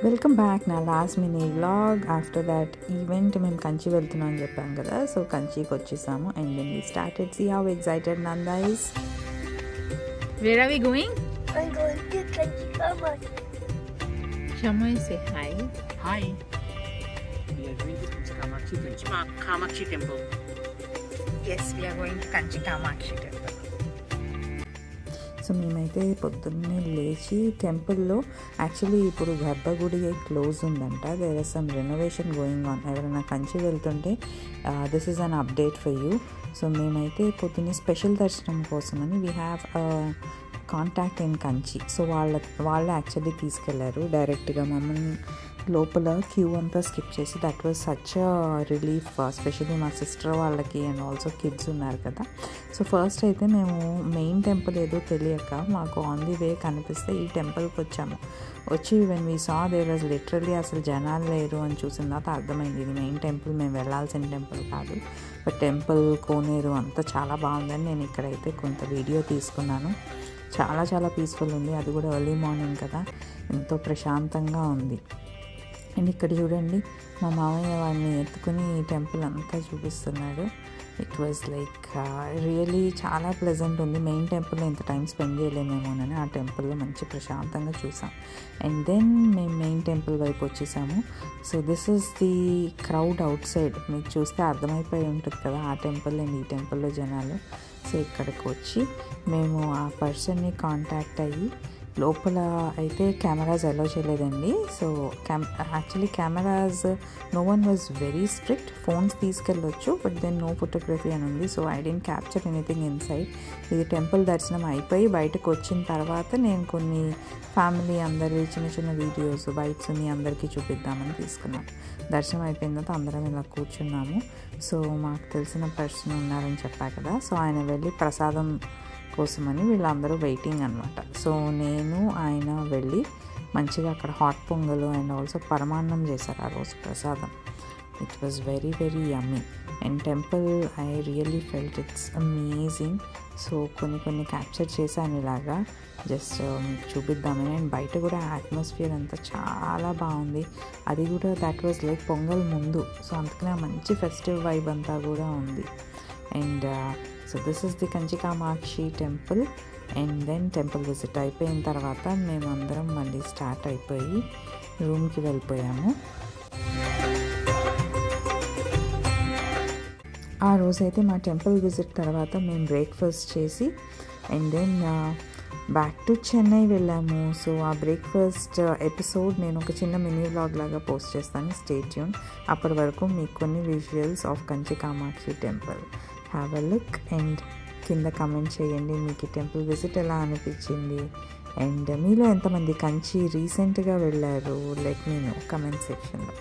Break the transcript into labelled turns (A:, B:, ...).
A: Welcome back నా last mini vlog. After that event మేము కంచి వెళ్తున్నాం అని చెప్పాం కదా, సో కంచికి వచ్చేసాము. And then we started. See how excited Nanda is.
B: Where are we going?
C: I'm going to Kanchi Kamakshi.
B: Shamoy, say hi.
D: Hi. We are going to Kamakshi temple.
B: Yes, we are going to Kanchi Kamakshi temple.
A: So మేమైతే పొద్దున్నే లేచి టెంపుల్లో actually ఇప్పుడు గర్భగుడి close ఉందంట. There are some renovation going on. ఎవరైనా కంచి వెళ్తుంటే this is an update for you. So మేమైతే పొద్దున్నే స్పెషల్ దర్శనం కోసమని we have contact in Kanchi. So వాళ్ళు యాక్చువల్లీ తీసుకెళ్లారు డైరెక్ట్గా మమ్మల్ని. లోపల క్యూ అంతా స్కిప్ చేసి that was such relief, especially మా సిస్టర్ వాళ్ళకి అండ్ ఆల్సో కిడ్స్ ఉన్నారు కదా. సో ఫస్ట్ అయితే మేము మెయిన్ టెంపుల్ ఏదో తెలియక మాకు ఆన్ ది వే కనిపిస్తే ఈ టెంపుల్కి వచ్చాము. వచ్చి when we saw there was literally అసలు జనాలు లేరు అని చూసిన తర్వాత అర్థమైంది ఇది మెయిన్ టెంపుల్, మేము వెళ్ళాల్సిన టెంపుల్ కాదు. బట్ టెంపుల్ కోనేరు అంతా చాలా బాగుందని నేను ఇక్కడైతే కొంత వీడియో తీసుకున్నాను. చాలా చాలా పీస్ఫుల్ ఉంది, అది కూడా ఎర్లీ మార్నింగ్ కదా, ఎంతో ప్రశాంతంగా ఉంది. అండ్ ఇక్కడ చూడండి మా మామయ్య వాడిని ఎత్తుకుని ఈ టెంపుల్ అంతా చూపిస్తున్నాడు. ఇట్ వాజ్ లైక్ రియలీ చాలా ప్లెజెంట్ ఉంది. మెయిన్ టెంపుల్లో ఇంత టైం స్పెండ్ చేయలేమేమోనని ఆ టెంపుల్లో మంచి ప్రశాంతంగా చూసాం. అండ్ దెన్ మేము మెయిన్ టెంపుల్ వైపు వచ్చేసాము. So this is the crowd out side. మీకు చూస్తే అర్థమైపోయి ఉంటుంది కదా ఆ టెంపుల్ అండ్ ఈ టెంపుల్లో జనాలు. సో ఇక్కడికి వచ్చి మేము ఆ పర్సన్ని కాంటాక్ట్ అయ్యి, లోపల అయితే కెమెరాస్ అలో చేయలేదండి. So actually cameras no one was very strict. Phones తీసుకెళ్ళొచ్చు బట్ దెన్ నో ఫోటోగ్రఫీ అని ఉంది. So I didn't capture anything inside. ఇది టెంపుల్ దర్శనం అయిపోయి బయటకు వచ్చిన తర్వాత నేను కొన్ని ఫ్యామిలీ అందరి చిన్న చిన్న వీడియోస్ బైట్స్ మీ అందరికీ చూపిద్దామని తీసుకున్నాను. దర్శనం అయిపోయిన తర్వాత అందరం ఇలా కూర్చున్నాము. సో మాకు తెలిసిన పర్సన్ ఉన్నారని చెప్పా కదా, సో ఆయన వెళ్ళి ప్రసాదం కోసమని వీళ్ళందరూ వెయిటింగ్ అనమాట. సో నేను ఆయన వెళ్ళి మంచిగా అక్కడ హాట్ పొంగలు అండ్ ఆల్సో పరమాన్నం చేశారు ఆ రోజు ప్రసాదం. It was very very yummy. And temple I really felt it's amazing. So కొన్ని క్యాప్చర్ చేశాను ఇలాగా జస్ట్ చూపిద్దామని. అండ్ బయట కూడా అట్మాస్ఫియర్ అంతా చాలా బాగుంది. అది కూడా దట్ వాజ్ లైక్ పొంగల్ ముందు, సో అందుకనే మంచి ఫెస్టివ్ వైబ్ అంతా కూడా ఉంది. And so this is the Kanchi Kamakshi temple. And then temple visit అయిపోయిన తర్వాత మేము అందరం మళ్ళీ స్టార్ట్ అయిపోయి రూమ్కి వెళ్ళిపోయాము. ఆ రోజైతే మా టెంపుల్ విజిట్ తర్వాత మేము బ్రేక్ఫాస్ట్ చేసి and then back to Chennai వెళ్ళాము. సో ఆ బ్రేక్ఫాస్ట్ ఎపిసోడ్ నేను ఒక చిన్న మినీ వ్లాగ్ లాగా పోస్ట్ చేస్తాను, స్టే ట్యూన్. అప్పటి వరకు మీకు కొన్ని visuals of Kanchi Kamakshi temple have a look. And కింద కమెంట్ చేయండి మీకు ఈ టెంపుల్ విజిట్ ఎలా అనిపించింది. అండ్ మీలో ఎంతమంది కంచి రీసెంట్గా వెళ్ళారు, లెట్ మీ నో కమెంట్ సెక్షన్లో.